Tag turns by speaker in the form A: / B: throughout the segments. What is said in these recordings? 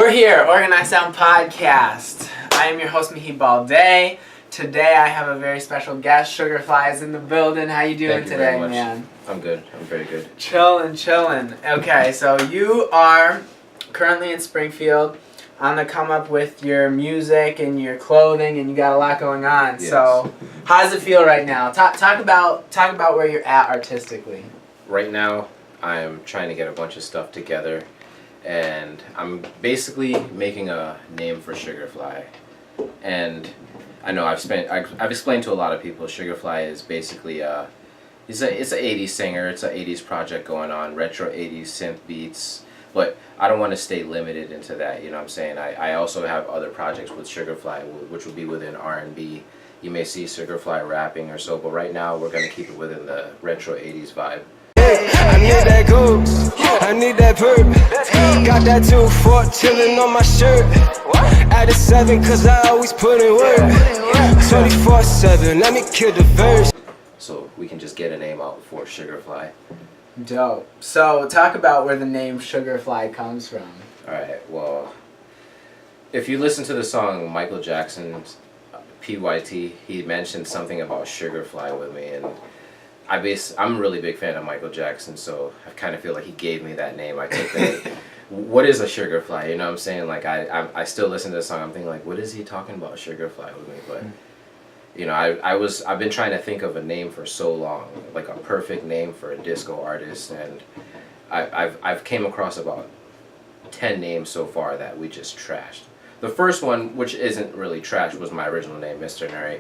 A: We're here, Organized Sound Podcast. I am your host, Mihi Balde. Today I have a very special guest. Sugar Fli is in the building. How you doing today, man?
B: I'm good. I'm very good.
A: Chillin'. Okay, so you are currently in Springfield on the come up with your music and your clothing, and you got a lot going on.
B: Yes.
A: So, how does it feel right now? Talk about where you're at artistically.
B: Right now, I'm trying to get a bunch of stuff together, and I'm basically making a name for Sugar Fli. And I know I've explained to a lot of people, Sugar Fli is basically it's an 80s singer. It's an 80s project going on, retro 80s synth beats. But I don't want to stay limited into that, you know what I'm saying? I also have other projects with Sugar Fli, which will be within R&B. You may see Sugar Fli rapping or so, but right now we're going to keep it within the retro 80s vibe.
C: I need that goose, I need that perp. Got that 2-4 chillin' on my shirt. Added 7 cause I always put in work. 24/7, let me kill the verse.
B: So we can just get a name out for Sugar Fli.
A: Dope. So talk about where the name Sugar Fli comes from.
B: Alright, well, if you listen to the song Michael Jackson's PYT, he mentioned something about Sugar Fli with me, and I'm a really big fan of Michael Jackson, so I kind of feel like he gave me that name. I took that. What is a Sugar Fli? You know what I'm saying? Like I still listen to the song. I'm thinking like, what is he talking about, Sugar Fli with me? But you know, I've been trying to think of a name for so long, like a perfect name for a disco artist, and I've came across about 10 names so far that we just trashed. The first one, which isn't really trash, was my original name, Mr. Nuri,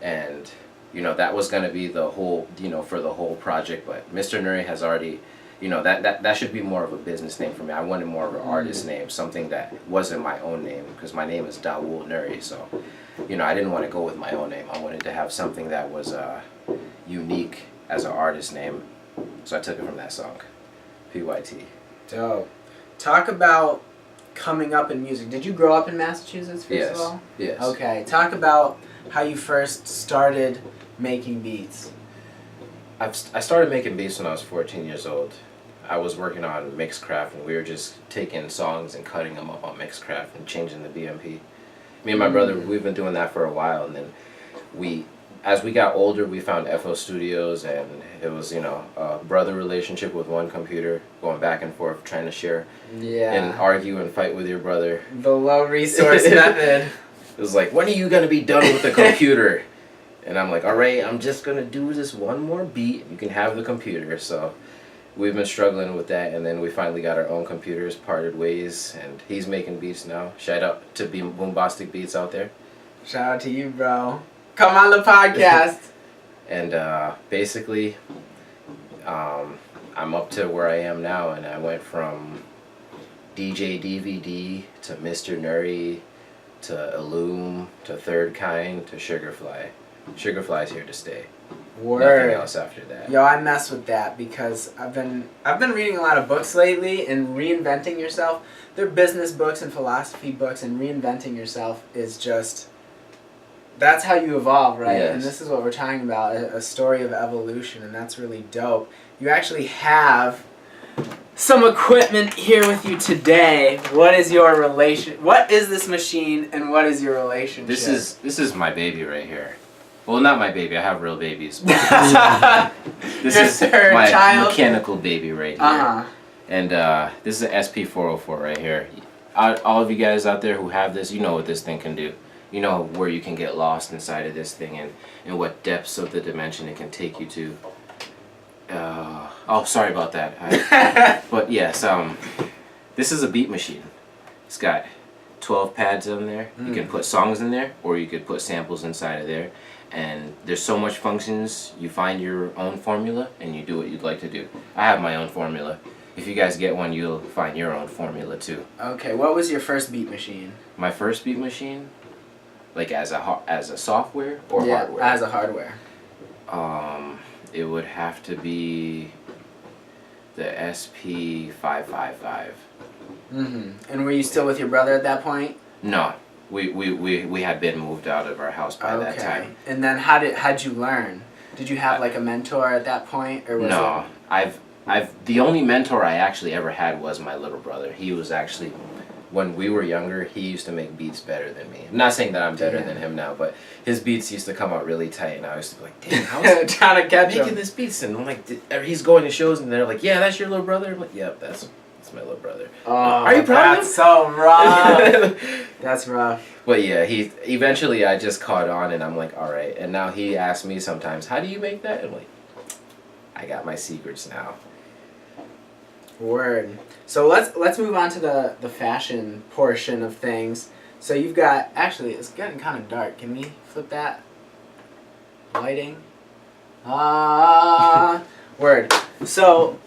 B: and you know, that was going to be the whole, you know, for the whole project, but Mr. Nuri has already, you know, that should be more of a business name for me. I wanted more of an artist name, something that wasn't my own name, because my name is Dawood Nuri, so, you know, I didn't want to go with my own name. I wanted to have something that was unique as an artist name, so I took it from that song, PYT.
A: Dope. Talk about coming up in music. Did you grow up in Massachusetts, first of all?
B: Yes.
A: Okay. Talk about how you first started making beats.
B: I started making beats when I was 14 years old. I was working on Mixcraft, and we were just taking songs and cutting them up on Mixcraft and changing the BMP. Me and my brother, we've been doing that for a while, and then as we got older, we found FL Studios, and it was, you know, a brother relationship with one computer, going back and forth, trying to share and argue and fight with your brother.
A: The low resource method.
B: It was like, when are you going to be done with the computer? And I'm like, all right, I'm just going to do this one more beat. You can have the computer. So we've been struggling with that. And then we finally got our own computers, parted ways. And he's making beats now. Shout out to Boombastic Beats out there.
A: Shout out to you, bro. Come on the podcast.
B: And basically, I'm up to where I am now. And I went from DJ DVD to Mr. Nuri to Illume, to Third Kind, to Sugar Fli. Sugar Fli's here to stay.
A: Word.
B: Nothing else after that.
A: Yo, I mess with that because I've been reading a lot of books lately, and reinventing yourself. They're business books and philosophy books, and reinventing yourself is just, that's how you evolve, right?
B: Yes.
A: And this is what we're talking about, a story of evolution, and that's really dope. You actually have some equipment here with you today. What is your relation? What is this machine, and what is your relationship?
B: This is my baby right here. Well, not my baby. I have real babies. This is my
A: child?
B: mechanical baby right here. And this is an SP404 right here. All of you guys out there who have this, you know what this thing can do. You know where you can get lost inside of this thing, and what depths of the dimension it can take you to. Oh, sorry about that. But yes, this is a beat machine. It's got 12 pads in there. You can put songs in there, or you could put samples inside of there. And there's so much functions. You find your own formula, and you do what you'd like to do. I have my own formula. If you guys get one, you'll find your own formula too.
A: Okay, what was your first beat machine?
B: My first beat machine, like as a software or hardware?
A: As a hardware.
B: It would have to be the SP555.
A: And were you still with your brother at that point?
B: No, we had been moved out of our house by that time.
A: And then how'd you learn? Did you have like a mentor at that point, or was
B: no? The only mentor I actually ever had was my little brother. He was actually when we were younger, he used to make beats better than me. I'm not saying that I'm better
A: Damn.
B: than him now, but his beats used to come out really tight, and I used to be like, damn, how's
A: Trying to catch
B: making
A: him.
B: this beats? And I'm like, he's going to shows, and they're like, yeah, that's your little brother? I'm like, yep, that's my little brother.
A: Oh,
B: Are you proud of
A: that's so rough.
B: him?
A: That's rough.
B: But yeah, eventually I just caught on, and I'm like, all right. And now he asks me sometimes, how do you make that? I'm like, I got my secrets now.
A: Word. So let's move on to the fashion portion of things. So you've got, actually it's getting kind of dark. Can we flip that? Lighting. Word. So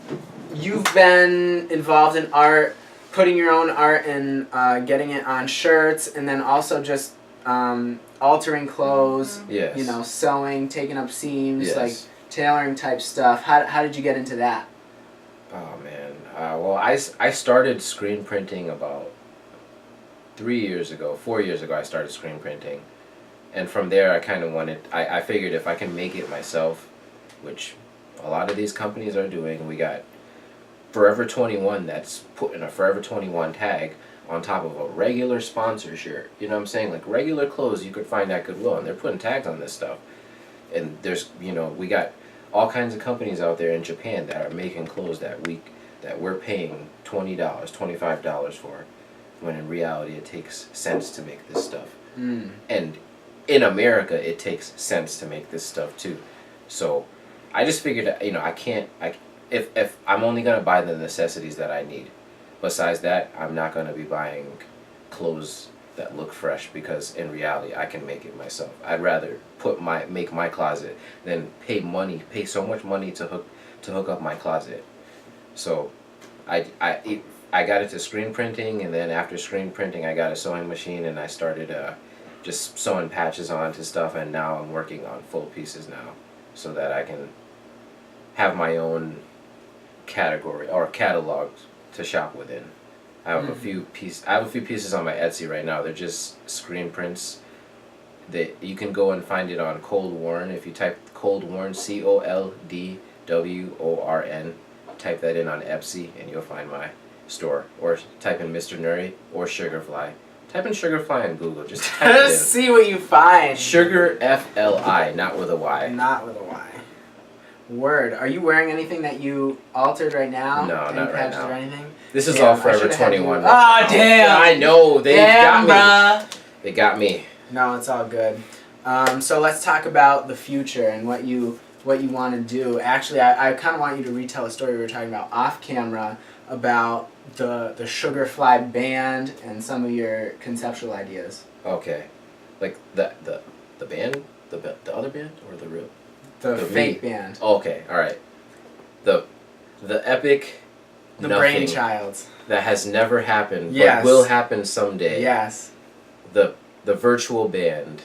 A: you've been involved in art, putting your own art and getting it on shirts, and then also just altering clothes.
B: Yes.
A: You know, sewing, taking up seams,
B: Yes.
A: like tailoring type stuff. How did you get into that?
B: Oh man. Well, I started screen printing about 4 years ago. I started screen printing, and from there I kind of I figured if I can make it myself, which a lot of these companies are doing. We got Forever 21 that's putting a Forever 21 tag on top of a regular sponsor shirt. You know what I'm saying? Like regular clothes you could find at Goodwill, and they're putting tags on this stuff. And there's, we got all kinds of companies out there in Japan that are making clothes that we're paying $20, $25 for, when in reality it takes cents to make this stuff.
A: Mm.
B: And in America it takes cents to make this stuff too. So I just figured, if I'm only gonna buy the necessities that I need. Besides that, I'm not gonna be buying clothes that look fresh, because in reality I can make it myself. I'd rather make my closet than pay so much money to hook up my closet. So I got into screen printing, and then after screen printing I got a sewing machine, and I started just sewing patches onto stuff, and now I'm working on full pieces now, so that I can have my own category or catalog to shop within. I have a few pieces on my Etsy right now. They're just screen prints. You can go and find it on Cold Worn. If you type Cold Worn, COLDWORN, type that in on Etsy, and you'll find my store. Or type in Mr. Nuri or Sugar Fli. Type in Sugar Fli on Google. Just type it in.
A: Just see what you find.
B: Sugar FLI, not with a Y.
A: Not with a Y. Word. Are you wearing anything that you altered right now?
B: No,
A: Any
B: not right
A: patches
B: now.
A: or anything?
B: This is
A: Damn,
B: all
A: I
B: Forever
A: should've had
B: 21.
A: you- Ah, damn!
B: I know, they
A: Damn,
B: got me.
A: bruh.
B: They got me.
A: No, it's all good. So let's talk about the future and what you want to do. Actually, I kind of want you to retell a story we were talking about off camera about the Sugar Fli band and some of your conceptual ideas.
B: Okay. Like the band? The other band or the real?
A: The
B: The
A: fake
B: me.
A: band.
B: Okay, alright. The epic
A: The
B: nothing
A: brainchild.
B: that has never happened
A: Yes.
B: but will happen someday.
A: Yes.
B: The virtual band.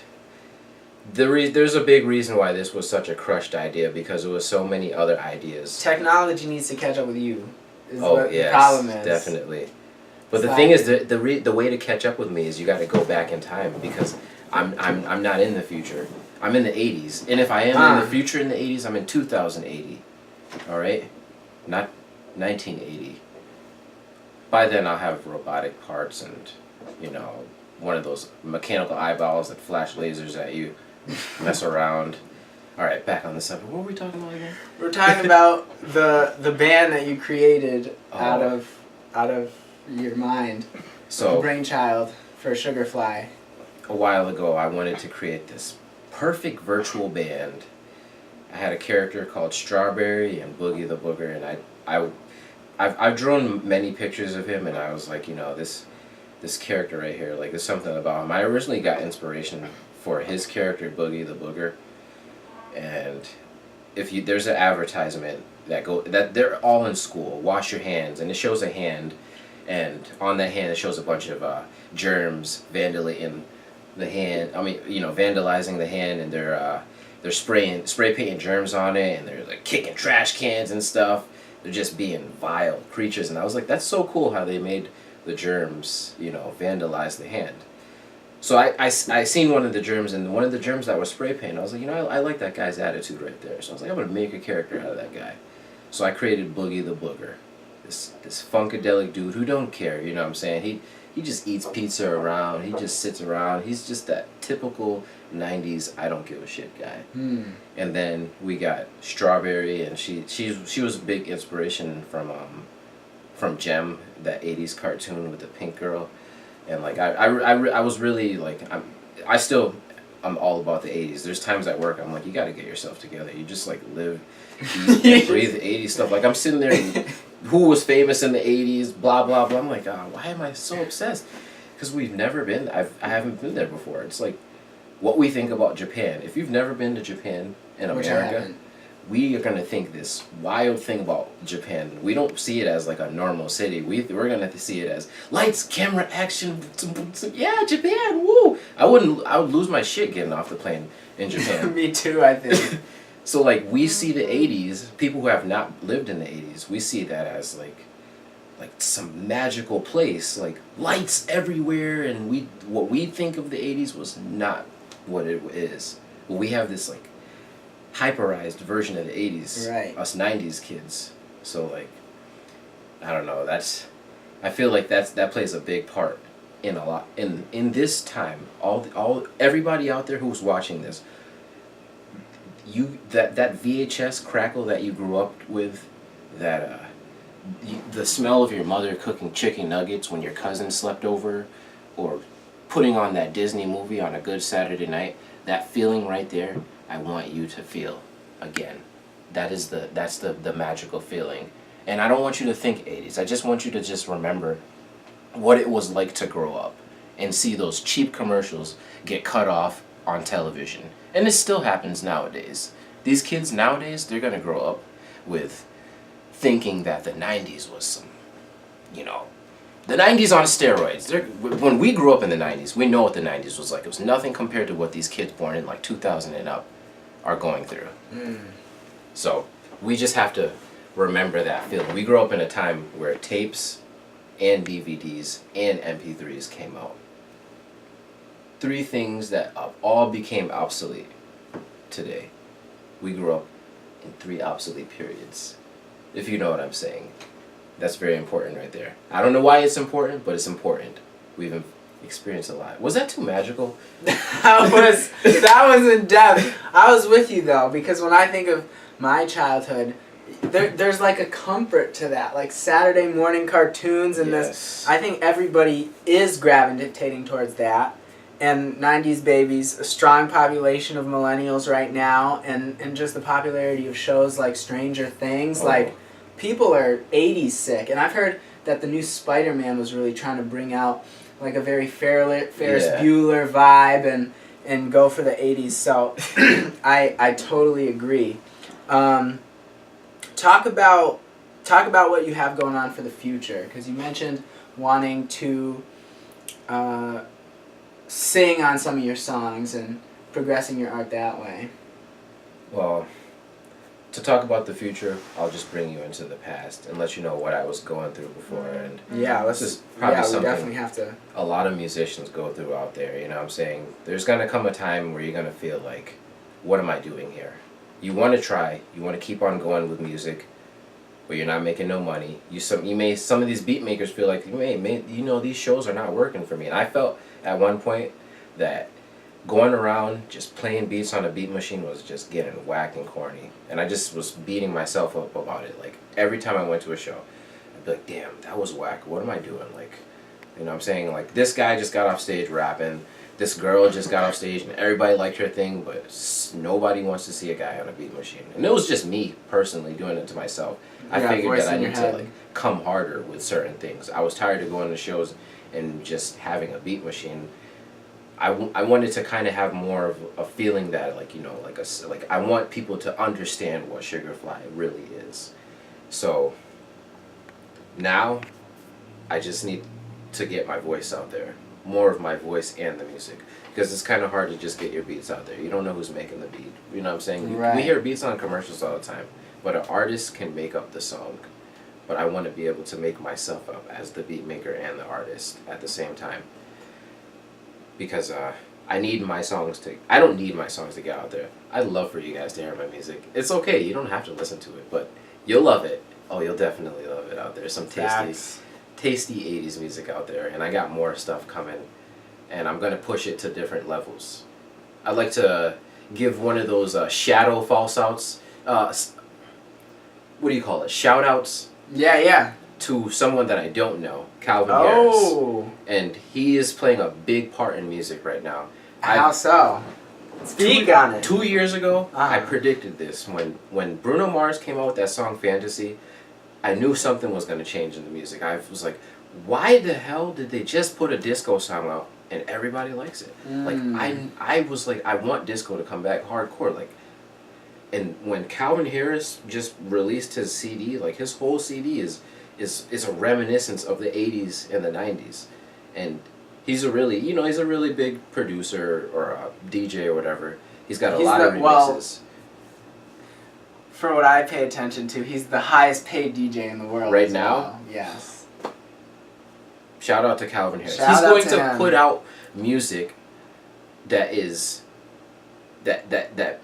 B: There's a big reason why this was such a crushed idea, because there was so many other ideas.
A: Technology needs to catch up with you. Is
B: Oh
A: what
B: yes,
A: the problem is.
B: definitely. But
A: It's
B: the thing is, the way to catch up with me is you got to go back in time, because I'm not in the future. I'm in the 80s, and if I am in the future in the 80s, I'm in 2080. All right, not 1980. By then I'll have robotic parts and one of those mechanical eyeballs that flash lasers at you, mess around. All right, back on the subject. What were we talking about again?
A: We're talking about the band that you created out of your mind.
B: So
A: The brainchild for Sugar Fli.
B: a while ago, I wanted to create this perfect virtual band. I had a character called Strawberry and Boogie the Booger, and I've drawn many pictures of him, and I was like, this character right here, like there's something about him. I originally got inspiration for his character Boogie the Booger, and there's an advertisement that they're all in school. Wash your hands, and it shows a hand, and on that hand it shows a bunch of germs vandalizing the hand. Vandalizing the hand, and they're spray painting germs on it, and they're like kicking trash cans and stuff. They're just being vile creatures, and I was like, that's so cool how they made the germs, vandalize the hand. So I seen one of the germs, and one of the germs that was spray painted, I was like, I like that guy's attitude right there. So I was like, I'm gonna make a character out of that guy. So I created Boogie the Booger. this funkadelic dude who don't care, you know what I'm saying? He just eats pizza around. He just sits around. He's just that typical 90s I don't give a shit guy. And then we got Strawberry, and she was a big inspiration from Gem, that 80s cartoon with the pink girl. And like I was really like I'm all about the 80s. There's times at work I'm like, you got to get yourself together. You just like live, eat, and breathe the 80s stuff. Like I'm sitting there, and who was famous in the 80s, blah, blah, blah. I'm like, why am I so obsessed? Because we've never been, I haven't been there before. It's like what we think about Japan. If you've never been to Japan in America, we are going to think this wild thing about Japan. We don't see it as like a normal city. We're going to see it as lights, camera, action. Yeah, Japan, woo! I would lose my shit getting off the plane in Japan.
A: Me too, I think.
B: So like we see the 80s, people who have not lived in the 80s, we see that as like some magical place, like lights everywhere, and what we think of the 80s was not what it is. Well, we have this like hyperized version of the 80s,
A: right?
B: Us 90s kids. So like, I don't know. I feel like that plays a big part in a lot in this time. Everybody out there who's watching this, that VHS crackle that you grew up with, the smell of your mother cooking chicken nuggets when your cousin slept over, or putting on that Disney movie on a good Saturday night, that feeling right there, I want you to feel again. That's the magical feeling. And I don't want you to think 80s. I just want you to just remember what it was like to grow up and see those cheap commercials get cut off on television. And it still happens nowadays. These kids nowadays, they're going to grow up with thinking that the 90s was some, the 90s on steroids. When we grew up in the 90s, we know what the 90s was like. It was nothing compared to what these kids born in like 2000 and up are going through. So we just have to remember that feeling. We grew up in a time where tapes and DVDs and MP3s came out. 3 things that all became obsolete today. We grew up in 3 obsolete periods, if you know what I'm saying. That's very important right there. I don't know why it's important, but it's important. We've experienced a lot. Was that too magical?
A: that was in depth. I was with you though, because when I think of my childhood, there's like a comfort to that, like Saturday morning cartoons and this. I think everybody is gravitating towards that. And 90s babies, a strong population of millennials right now, and just the popularity of shows like Stranger Things, like people are 80s sick. And I've heard that the new Spider-Man was really trying to bring out like a very Ferris Bueller vibe and go for the 80s. So I totally agree. Talk about what you have going on for the future, because you mentioned wanting to sing on some of your songs and progressing your art that way.
B: Well, to talk about the future, I'll just bring you into the past and let you know what I was going through before. And
A: this is probably something we definitely have to.
B: A lot of musicians go through out there. You know what I'm saying? There's gonna come a time where you're gonna feel like, what am I doing here? You want to try. You want to keep on going with music, but you're not making no money. Some of these beat makers feel like these shows are not working for me. And I felt at one point that going around just playing beats on a beat machine was just getting whack and corny. And I just was beating myself up about it. Like every time I went to a show, I'd be like, damn, that was whack. What am I doing? Like, you know what I'm saying? Like this guy just got off stage rapping. This girl just got off stage and everybody liked her thing, but nobody wants to see a guy on a beat machine. And it was just me personally doing it to myself. I figured that I need to like come harder with certain things. I was tired of going to shows and just having a beat machine. I wanted to kind of have more of a feeling that I want people to understand what Sugar Fli really is. So now I just need to get my voice out there. More of my voice and the music, because it's kind of hard to just get your beats out there. You don't know who's making the beat. You know what I'm saying?
A: Right.
B: We hear beats on commercials all the time, but an artist can make up the song. But I want to be able to make myself up as the beat maker and the artist at the same time, because I need my songs to. I don't need my songs to get out there. I'd love for you guys to hear my music. It's okay. You don't have to listen to it, but you'll love it. Oh, you'll definitely love it out there. Some
A: Facts.
B: tasty 80s music out there, and I got more stuff coming, and I'm gonna push it to different levels. I'd like to give one of those shadow false outs. What do you call it? Shout outs.
A: Yeah.
B: To someone that I don't know, Calvin
A: Oh.
B: Harris, and he is playing a big part in music right now.
A: How so? Speak on it.
B: 2 years ago,
A: Uh-huh.
B: I predicted this when Bruno Mars came out with that song "Fantasy." I knew something was going to change in the music. I was like, why the hell did they just put a disco song out and everybody likes it? Like I was like, I want disco to come back hardcore. Like, and when Calvin Harris just released his CD, like his whole CD is a reminiscence of the 80s and the 90s, and he's a really big producer or a DJ or whatever. He's got a lot of remixes.
A: Well, for what I pay attention to, he's the highest paid DJ in the world.
B: Right
A: as
B: now?
A: well. Yes.
B: Shout out to Calvin Harris.
A: Shout
B: He's
A: out
B: going
A: to
B: to
A: him.
B: put out music that is that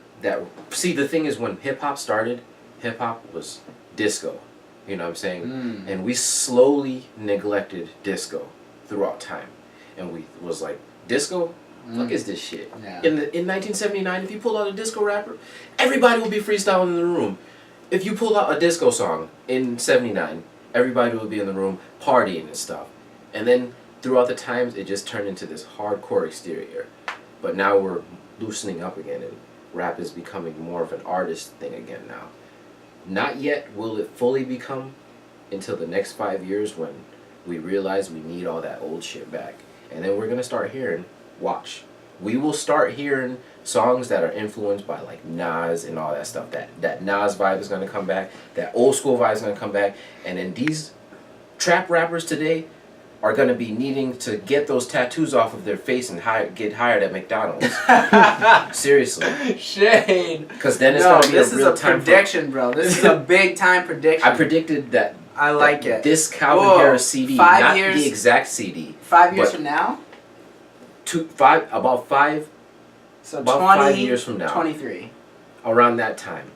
B: see, the thing is, when hip hop started, hip hop was disco. You know what I'm saying? And we slowly neglected disco throughout time. And we was like, disco? Fuck is this shit?
A: Yeah.
B: In 1979, if you pull out a disco rapper, everybody will be freestyling in the room. If you pull out a disco song in 79, everybody will be in the room partying and stuff. And then throughout the times, it just turned into this hardcore exterior. But now we're loosening up again, and rap is becoming more of an artist thing again now. Not yet will it fully become until the next 5 years, when we realize we need all that old shit back. And then we're going to start hearing, watch, we will start hearing songs that are influenced by like Nas and all that stuff. That Nas vibe is going to come back. That old school vibe is going to come back. And then these trap rappers today are going to be needing to get those tattoos off of their face and get hired at McDonald's. Seriously.
A: Shade.
B: Because then it's going to be a real time.
A: This is a prediction, bro. This is a big time prediction.
B: I predicted that.
A: I like it.
B: This Calvin Harris CD,
A: 5
B: not
A: years,
B: the exact CD.
A: 5 years from now?
B: About 5 years from now.
A: 23.
B: Around that time.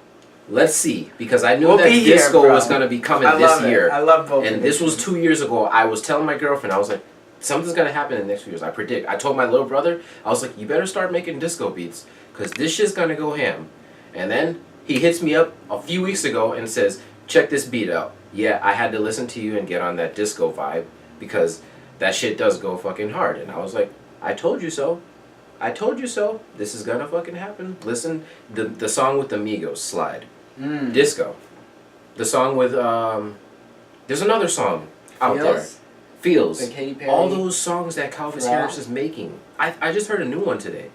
B: Let's see, because I knew
A: We'll
B: that
A: be here,
B: disco
A: bro.
B: was going to be coming
A: I
B: this
A: love it.
B: year.
A: I love both.
B: And this was 2 years ago. I was telling my girlfriend, I was like, something's going to happen in the next few years. I predict. I told my little brother, I was like, you better start making disco beats, because this shit's going to go ham. And then he hits me up a few weeks ago and says, check this beat out. Yeah, I had to listen to you and get on that disco vibe, because that shit does go fucking hard. And I was like, I told you so. I told you so. This is gonna fucking happen. Listen, the song with the Migos, Slide. Disco. The song with, there's another song out there. Feels.
A: Like Katy Perry.
B: All those songs that Calvin Harris is making. I just heard a new one today.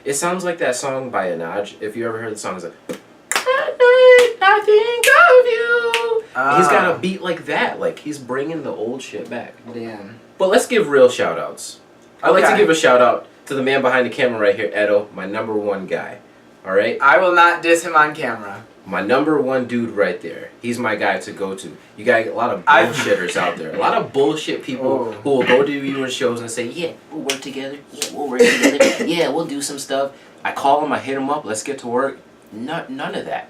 B: It sounds like that song by Anaj. If you ever heard the song, it's like, at night I think of you. He's got a beat like that. Like, he's bringing the old shit back.
A: Damn.
B: But let's give real shout outs. I'd like to give a shout out to the man behind the camera right here, Edo, my number one guy. Alright?
A: I will not diss him on camera.
B: My number one dude right there. He's my guy to go to. You got a lot of bullshitters out there. A lot of bullshit people who will go to you in shows and say, yeah, we'll work together. Yeah, we'll work together. Yeah, we'll do some stuff. I call him, I hit him up, let's get to work. None of that.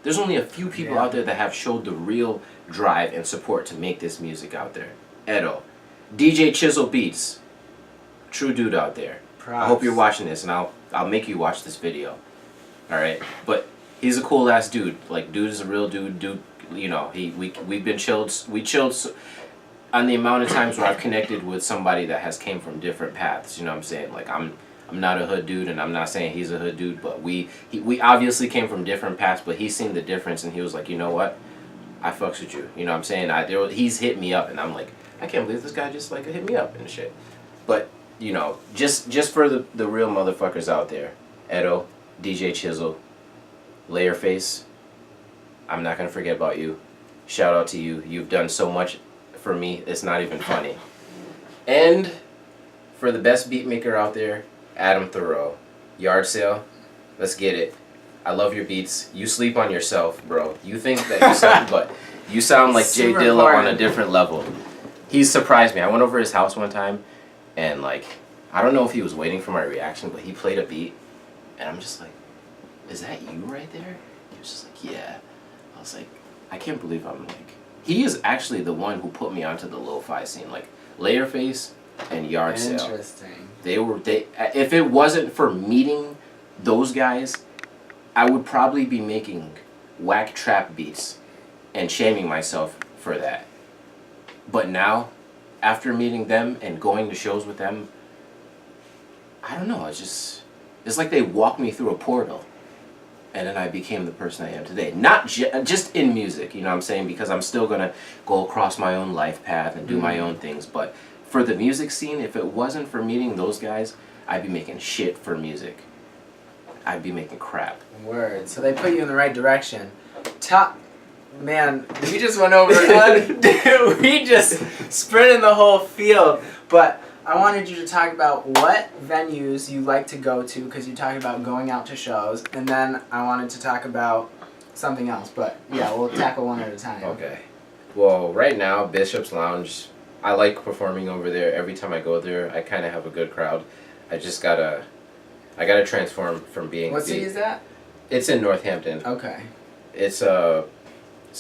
B: There's only a few people out there that have showed the real drive and support to make this music out there. Edo. DJ Chisel Beats. True dude out there.
A: Props.
B: I hope you're watching this, and I'll make you watch this video. Alright? But he's a cool ass dude. Like, dude is a real dude. Dude, you know, we've been chilled. We chilled on the amount of times where I've connected with somebody that has came from different paths. You know what I'm saying? Like, I'm not a hood dude, and I'm not saying he's a hood dude, but we obviously came from different paths, but he's seen the difference, and he was like, you know what? I fucks with you. You know what I'm saying? He's hit me up, and I'm like, I can't believe this guy just like hit me up and shit. But, you know, just for the real motherfuckers out there, Edo, DJ Chisel, Layerface, I'm not going to forget about you. Shout out to you. You've done so much for me, it's not even funny. And for the best beat maker out there, Adam Thoreau. Yard Sale, let's get it. I love your beats. You sleep on yourself, bro. You think that you sound, but you sound like Jay Dilla on a different level. He surprised me. I went over his house one time, and like, I don't know if he was waiting for my reaction, but he played a beat, and I'm just like, is that you right there? He was just like, yeah. I was like, I can't believe I'm like, he is actually the one who put me onto the lo-fi scene, like Layerface and Yard Sale.
A: Interesting.
B: If it wasn't for meeting those guys, I would probably be making whack trap beats and shaming myself for that. But now, after meeting them and going to shows with them, I don't know, it's like they walked me through a portal. And then I became the person I am today. Not just in music, you know what I'm saying? Because I'm still going to go across my own life path and do my own things. But for the music scene, if it wasn't for meeting those guys, I'd be making shit for music. I'd be making crap.
A: Word. So they put you in the right direction. Man, we just went over. We just sprinted the whole field. But I wanted you to talk about what venues you like to go to, because you talked about going out to shows, and then I wanted to talk about something else. But yeah, we'll tackle one at a time.
B: Okay. Well, right now, Bishop's Lounge, I like performing over there. Every time I go there, I kind of have a good crowd. I gotta transform from being.
A: What city is that?
B: It's in Northampton.
A: Okay.
B: It's a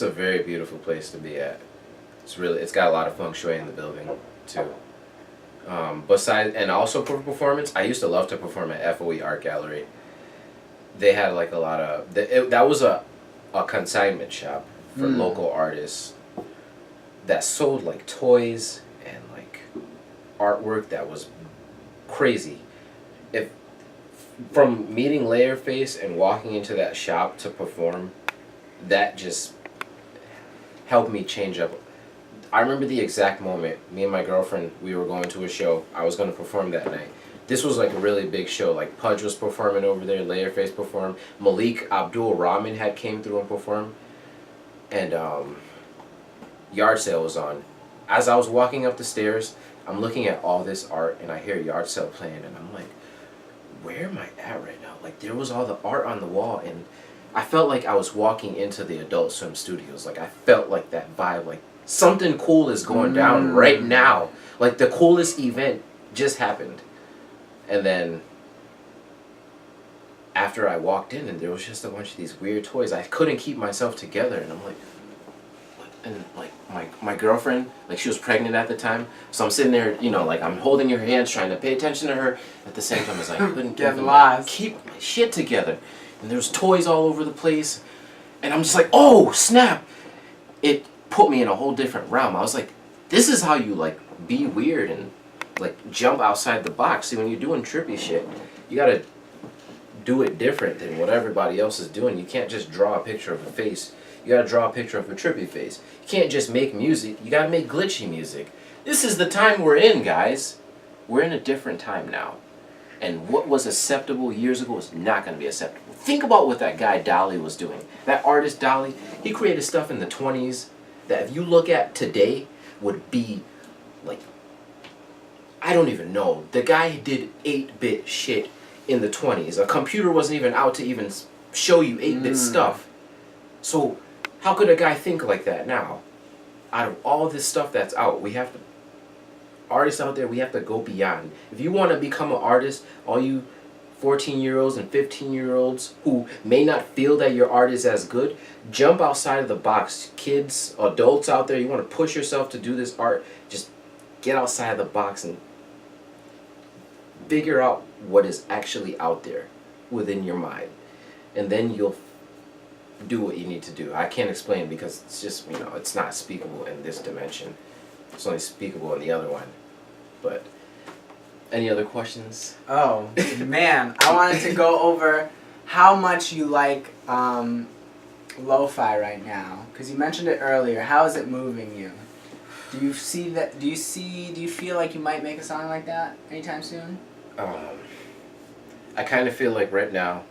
B: very beautiful place to be at. It's got a lot of feng shui in the building too. Besides, and also for performance, I used to love to perform at FOE Art Gallery. They had like a lot of that was a consignment shop for local artists that sold like toys and like artwork that was crazy. If from meeting Layerface and walking into that shop to perform, that just helped me change up. I remember the exact moment. Me and my girlfriend, we were going to a show. I was going to perform that night. This was like a really big show. Like Pudge was performing over there. Layerface performed. Malik Abdul Rahman had came through and performed. And Yard Sale was on. As I was walking up the stairs, I'm looking at all this art and I hear Yard Sale playing and I'm like, where am I at right now? Like there was all the art on the wall and I felt like I was walking into the Adult Swim studios. Like I felt like that vibe, like something cool is going down right now. Like the coolest event just happened. And then after I walked in and there was just a bunch of these weird toys, I couldn't keep myself together and I'm like, and like my girlfriend, like she was pregnant at the time, so I'm sitting there, you know, like I'm holding her hands trying to pay attention to her at the same time as I couldn't keep my shit together. And there's toys all over the place and I'm just like, oh snap. It put me in a whole different realm. I was like, this is how you like be weird and like jump outside the box. See, when you're doing trippy shit, you gotta do it different than what everybody else is doing. You can't just draw a picture of a face. You gotta draw a picture of a trippy face. You can't just make music. You gotta make glitchy music. This is the time we're in, guys. We're in a different time now. And what was acceptable years ago is not gonna be acceptable. Think about what that guy Dolly was doing. That artist Dolly, he created stuff in the 20s that if you look at today would be like, I don't even know. The guy did 8-bit shit in the 20s. A computer wasn't even out to even show you 8-bit stuff. So how could a guy think like that now? Out of all this stuff that's out, we have to, artists out there, we have to go beyond. If you want to become an artist, all you 14-year-olds and 15-year-olds who may not feel that your art is as good, jump outside of the box. Kids, adults out there, you want to push yourself to do this art, just get outside of the box and figure out what is actually out there within your mind. And then you'll do what you need to do. I can't explain because it's just, you know, it's not speakable in this dimension. It's only speakable in the other one. But any other questions?
A: Oh, man. I wanted to go over how much you like lo-fi right now. Because you mentioned it earlier. How is it moving you? Do you feel like you might make a song like that anytime soon?
B: I kind of feel like right now,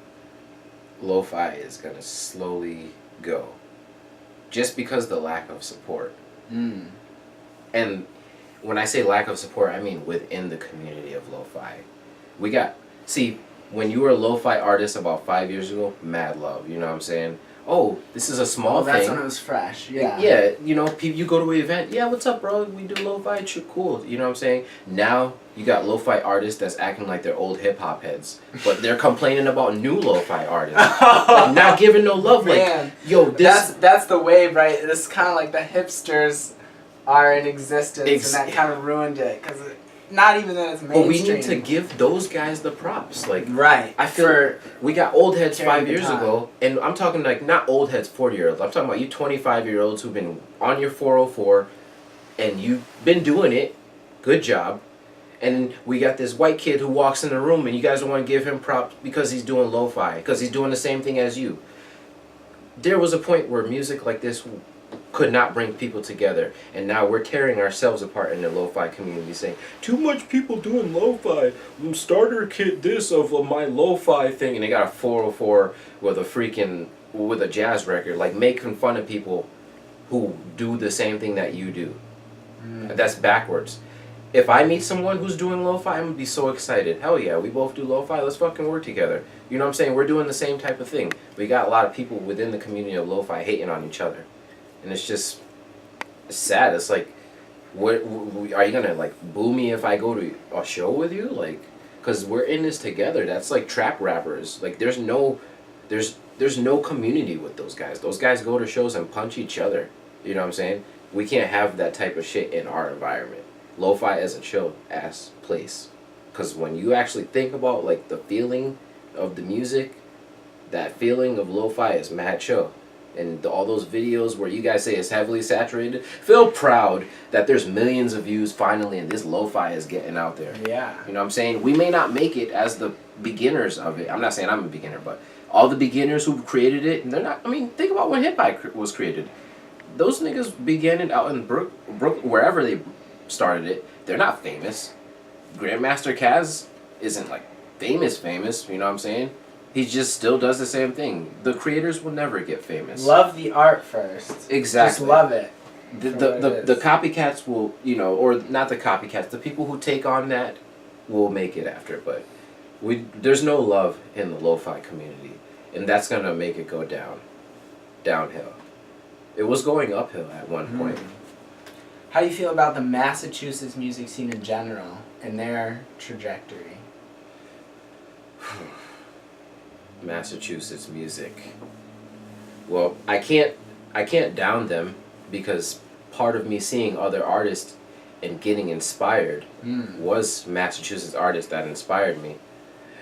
B: lo-fi is going to slowly go. Just because the lack of support. And when I say lack of support, I mean within the community of lo-fi. See, when you were a lo-fi artist about 5 years ago, mad love, you know what I'm saying? oh, this is a small
A: Oh, that's
B: thing.
A: when it was fresh. Yeah.
B: Yeah, you know, you go to an event, yeah, what's up, bro? We do lo-fi, cool. You know what I'm saying? Now, you got lo-fi artists that's acting like they're old hip-hop heads, but they're complaining about new lo-fi artists. Like, not giving no love.
A: Man,
B: like, yo, this...
A: That's the wave, right? This is kind of like the hipsters are in existence, and that kind of ruined it, because not even that it's mainstream.
B: But we need to give those guys the props. Like,
A: right.
B: I feel we got old heads 5 years
A: time.
B: ago, and I'm talking like not old heads 40-year-olds. I'm talking about you 25-year-olds who've been on your 404, and you've been doing it. Good job. And we got this white kid who walks in the room, and you guys don't want to give him props because he's doing lo-fi, because he's doing the same thing as you. There was a point where music like this could not bring people together, and now we're tearing ourselves apart in the lo-fi community, saying too much people doing lo-fi, starter kit this of my lo-fi thing, and they got a 404 with a jazz record, like making fun of people who do the same thing that you do. That's backwards. If I meet someone who's doing lo-fi, I'm gonna be so excited. Hell yeah, we both do lo-fi, let's fucking work together. You know what I'm saying? We're doing the same type of thing. We got a lot of people within the community of lo-fi hating on each other. And it's just, it's sad. It's like, what are you gonna like boo me if I go to a show with you? Like, cause we're in this together. That's like trap rappers. Like, there's no community with those guys. Those guys go to shows and punch each other. You know what I'm saying? We can't have that type of shit in our environment. Lo-fi is a chill ass place, cause when you actually think about like the feeling of the music, that feeling of lo-fi is mad chill. And all those videos where you guys say it's heavily saturated, feel proud that there's millions of views finally, and this lo-fi is getting out there.
A: Yeah.
B: You know what I'm saying? We may not make it as the beginners of it. I'm not saying I'm a beginner, but all the beginners who created it, and they're not. I mean, think about when hip hop was created. Those niggas began it out in Brook, wherever they started it. They're not famous. Grandmaster Caz isn't like famous. You know what I'm saying? He just still does the same thing. The creators will never get famous.
A: Love the art first.
B: Exactly.
A: Just love it.
B: The copycats will, you know, or not the copycats, the people who take on that will make it after. But there's no love in the lo-fi community, and that's gonna make it go downhill. It was going uphill at one point.
A: How do you feel about the Massachusetts music scene in general and their trajectory?
B: Massachusetts music. Well, I can't down them, because part of me seeing other artists and getting inspired was Massachusetts artists that inspired me.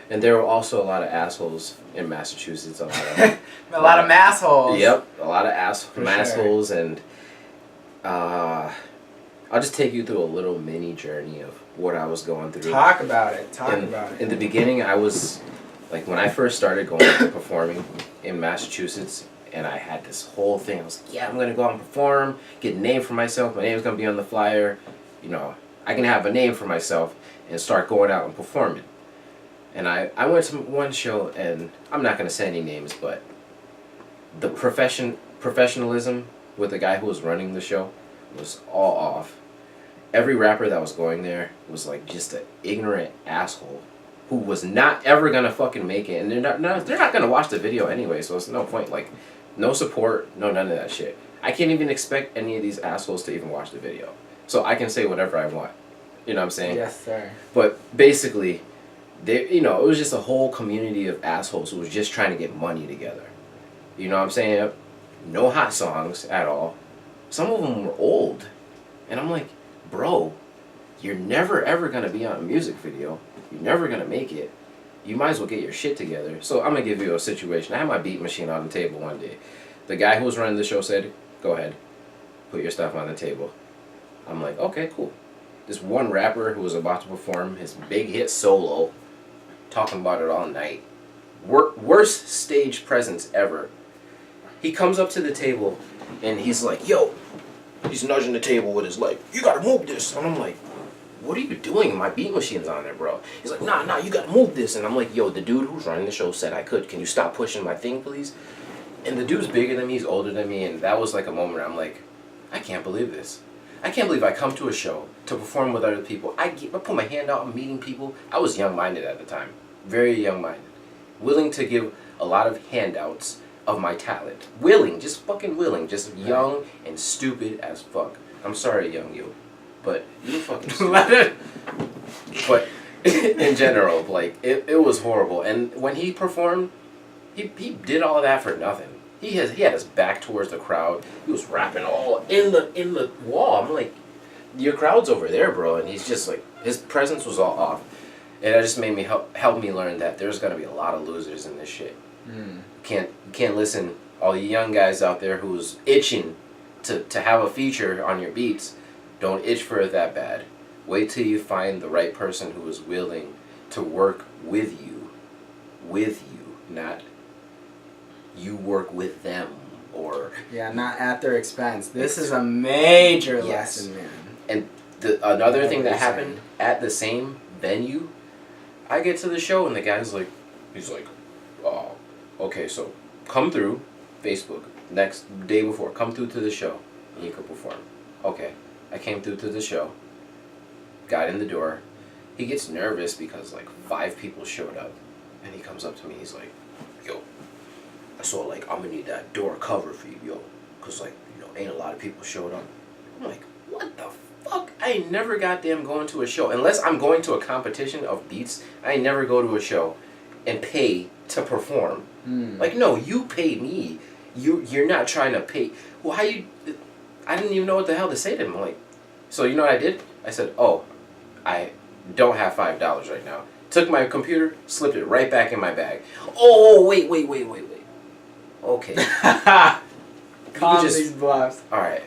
B: And there were also a lot of assholes in Massachusetts. A lot of
A: massholes.
B: Yep, a lot of massholes,
A: sure.
B: And I'll just take you through a little mini journey of what I was going through.
A: Talk about it.
B: In the beginning, I was like, when I first started going to performing in Massachusetts, and I had this whole thing. I was like, yeah, I'm gonna go out and perform, get a name for myself. My name's gonna be on the flyer. You know, I can have a name for myself and start going out and performing. And I went to one show, and I'm not gonna say any names, but the professionalism with the guy who was running the show was all off. Every rapper that was going there was like just an ignorant asshole who was not ever gonna fucking make it, and they're not gonna watch the video anyway, so it's no point. Like, no support, no none of that shit. I can't even expect any of these assholes to even watch the video, so I can say whatever I want. You know what I'm saying?
A: Yes, sir.
B: But basically, it was just a whole community of assholes who was just trying to get money together. You know what I'm saying? No hot songs at all. Some of them were old, and I'm like, bro, you're never ever gonna be on a music video. You're never gonna make it. You might as well get your shit together. So I'm gonna give you a situation. I had my beat machine on the table one day. The guy who was running the show said, go ahead, put your stuff on the table. I'm like, okay, cool. This one rapper who was about to perform his big hit solo, talking about it all night. Worst stage presence ever. He comes up to the table and he's like, yo, he's nudging the table with his leg. You gotta move this. And I'm like, what are you doing? My beat machine's on there, bro. He's like, nah, you gotta move this. And I'm like, yo, the dude who's running the show said I could. Can you stop pushing my thing, please? And the dude's bigger than me, he's older than me, and that was like a moment where I'm like, I can't believe this. I can't believe I come to a show to perform with other people. I put my hand out, I'm meeting people. I was young-minded at the time. Very young-minded. Willing to give a lot of handouts of my talent. Willing, just fucking willing. Just young and stupid as fuck. I'm sorry, young you. But you're fucking stupid. But in general, like, it was horrible. And when he performed, he did all of that for nothing. He had his back towards the crowd. He was rapping all in the wall. I'm like, your crowd's over there, bro. And he's just like, his presence was all off. And it just made me help me learn that there's gonna be a lot of losers in this shit. You can't listen. All you young guys out there who's itching to have a feature on your beats, don't itch for it that bad. Wait till you find the right person who is willing to work with you, not you work with them, or
A: not at their expense. This is a major lesson, man.
B: And another thing that happened at the same venue, I get to the show and the guy's like, he's like, oh, okay, so come through Facebook next day before, come through to the show and you can perform. Okay, I came through to the show, got in the door. He gets nervous because like 5 people showed up, and he comes up to me. He's like, yo, so like I'm gonna need that door cover for you, yo, cause like, you know, ain't a lot of people showed up. I'm like, what the fuck? I ain't never goddamn going to a show unless I'm going to a competition of beats. I ain't never go to a show and pay to perform. Like, no, you pay me. You're not trying to pay. Why you? I didn't even know what the hell to say to him. I'm like, so you know what I did? I said, oh, I don't have $5 right now. Took my computer, slipped it right back in my bag. Oh, wait. Okay.
A: Calm these bluffs.
B: All right.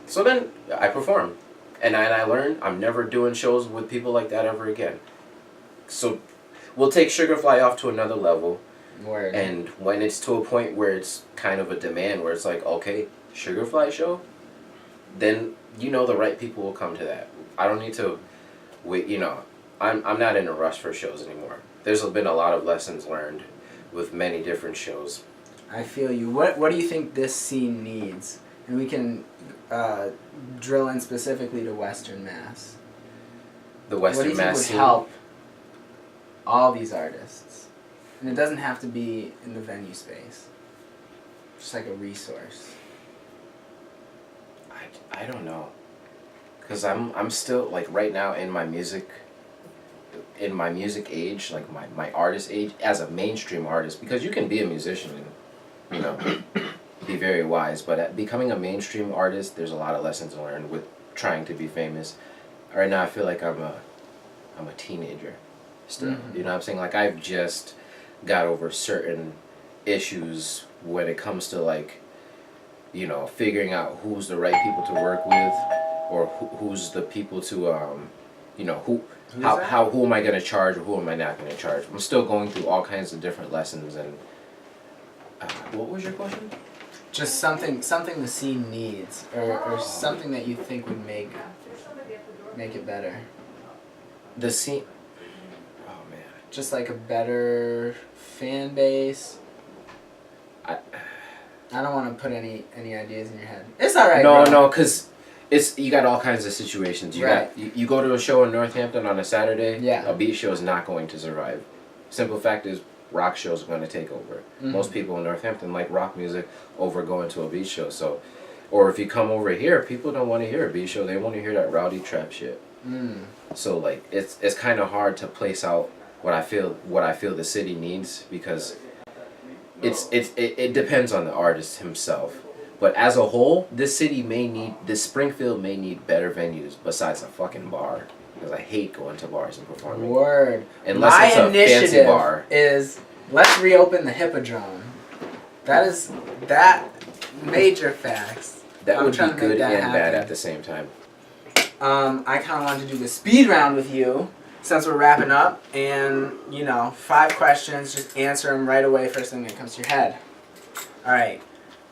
B: So then I performed, and I learned I'm never doing shows with people like that ever again. So we'll take Sugar Fli off to another level.
A: Word.
B: And when it's to a point where it's kind of a demand, where it's like, okay, Sugar Fli show, then you know the right people will come to that. I don't need to wait. You know, I'm not in a rush for shows anymore. There's been a lot of lessons learned with many different shows.
A: I feel you. What do you think this scene needs? And we can drill in specifically to Western Mass.
B: The Western Mass
A: What do you think
B: scene
A: would help all these artists? And it doesn't have to be in the venue space. Just like a resource.
B: I don't know, cause I'm still like right now in my music age, like my artist age as a mainstream artist, because you can be a musician and, you know, be very wise, but at becoming a mainstream artist, there's a lot of lessons learned with trying to be famous. Right now I feel like I'm a teenager still. You know what I'm saying? Like, I've just got over certain issues when it comes to, like, you know, figuring out who's the right people to work with, or who's the people to, you know, who am I gonna charge, or who am I not gonna charge. I'm still going through all kinds of different lessons. And what was your question?
A: Just something the scene needs, or something that you think would make it better.
B: The scene. Oh man.
A: Just like a better fan base. I don't want to put any ideas in your head. It's all right.
B: No, because you got all kinds of situations. You go to a show in Northampton on a Saturday.
A: Yeah.
B: A beat show is not going to survive. Simple fact is, rock shows are going to take over. Most people in Northampton like rock music over going to a beat show. So, or if you come over here, people don't want to hear a beat show. They want to hear that rowdy trap shit. So like it's kind of hard to place out what I feel the city needs, because it depends on the artist himself. But as a whole, this Springfield may need better venues besides a fucking bar, because I hate going to bars and performing.
A: Word.
B: Unless
A: My
B: it's a
A: initiative
B: fancy bar.
A: is, let's reopen the Hippodrome. That major facts.
B: That
A: I'm
B: would be
A: trying to make
B: good
A: that
B: and bad
A: happen.
B: at the same time.
A: I kind of wanted to do the speed round with you, since we're wrapping up, and, you know, 5 questions, just answer them right away, first thing that comes to your head. Alright,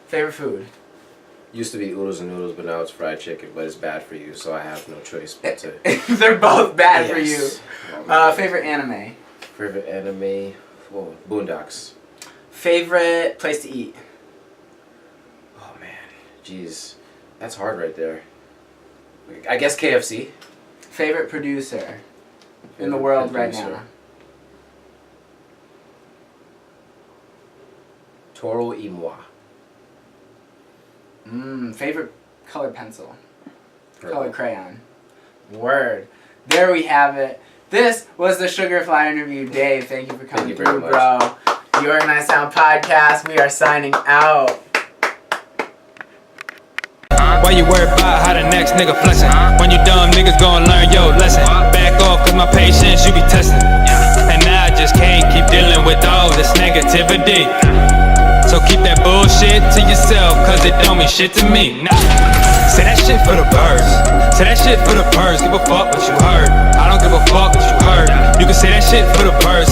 A: favorite food?
B: Used to be oodles and noodles, but now it's fried chicken, but it's bad for you, so I have no choice but to...
A: They're both bad for you.
B: Yes.
A: Favorite anime?
B: Favorite anime? Oh, Boondocks.
A: Favorite place to eat?
B: Oh man, jeez, that's hard right there. I guess KFC.
A: Favorite producer in the
B: Favorite
A: world
B: producer.
A: right now?
B: Toro y moi.
A: Favorite colored pencil?
B: Purple.
A: Colored crayon. Word. There we have it. This was the Sugar Fli interview. Dave, thank you for coming
B: Thank you very
A: through,
B: much.
A: bro. The Organized Sound Podcast. We are signing out.
D: Why you worried about how the next nigga flexing? When you dumb niggas gon' learn your lesson. Back off cause my patience you be testing. And now I just can't keep dealing with all this negativity. So keep that bullshit to yourself cause it don't mean shit to me. Nah. Say that shit for the birds. Say that shit for the birds. Give a fuck what you heard. I don't give a fuck what you heard. You can say that shit for the birds.